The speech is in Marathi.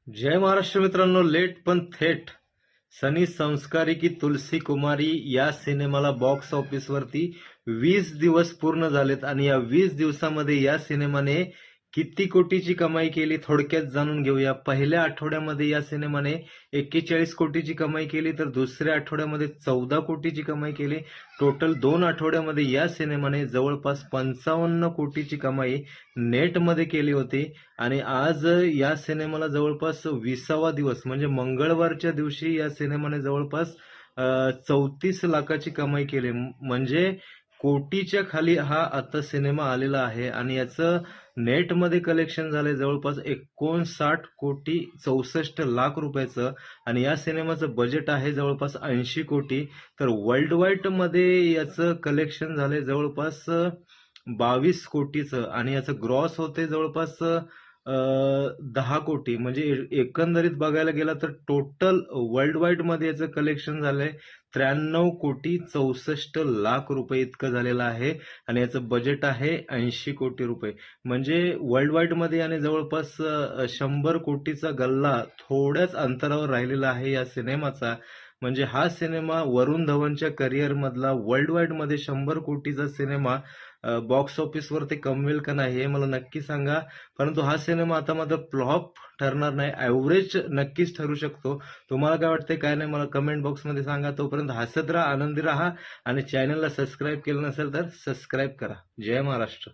जय महाराष्ट्र मित्रांनो, लेट पण थेट सनी संस्कारी की तुलसी कुमारी या सिनेमाला बॉक्स ऑफिसवरती 20 दिवस पूर्ण झालेत आणि या 20 दिवसामध्ये या सिनेमाने किती कोटीची कमाई केली थोडक्यात जाणून घेऊया। पहिल्या आठवड्यामध्ये या सिनेमाने 41 कोटीची कमाई केली, तर दुसऱ्या आठवड्यामध्ये 14 कोटीची कमाई केली। टोटल 2 आठवड्यामध्ये या सिनेमाने जवळपास 55 कोटीची कमाई नेटमध्ये केली होती आणि आज या सिनेमाला जवळपास 20वा दिवस म्हणजे मंगळवारच्या दिवशी या सिनेमाने जवळपास 34 लाखाची कमाई केली। म्हणजे कोटीच्या खाली हा आता सिनेमा आलेला आहे आणि याचं नेटमध्ये कलेक्शन झालंय जवळपास 59 कोटी 64 लाख रुपयाचं आणि या सिनेमाचं बजेट आहे जवळपास 80 कोटी। तर वर्ल्ड वाईड मध्ये याचं कलेक्शन झालंय जवळपास 22 कोटीचं आणि याचं ग्रॉस होते जवळपास 10 कोटी। म्हणजे एकंदरीत बघायला गेला तर टोटल वर्ल्ड वाईड मध्ये याचं कलेक्शन झालंय 93 कोटी 64 लाख रुपये इतकं झालेलं आहे आणि याचं बजेट आहे 80 कोटी रुपये। म्हणजे वर्ल्ड वाईड मध्ये याने जवळपास 100 कोटीचा गल्ला थोड्याच अंतरावर राहिलेला आहे या सिनेमाचा। म्हणजे हा सिनेमा वरुण धवनच्या करिअर मधला वर्ल्ड वाईड मध्ये 100 कोटीचा सिनेमा बॉक्स ऑफिसवर ते कमवेल का नाही हे मला नक्की सांगा। परंतु हा सिनेमा आता मात्र फ्लॉप ठरणार नाही, ॲव्हरेज नक्कीच ठरू शकतो। तुम्हाला काय वाटतंय काय नाही मला कमेंट बॉक्समध्ये सांगा। तोपर्यंत हसत राहा, आनंदी राहा आणि चॅनलला सबस्क्राईब केलं नसेल तर सबस्क्राईब करा। जय महाराष्ट्र।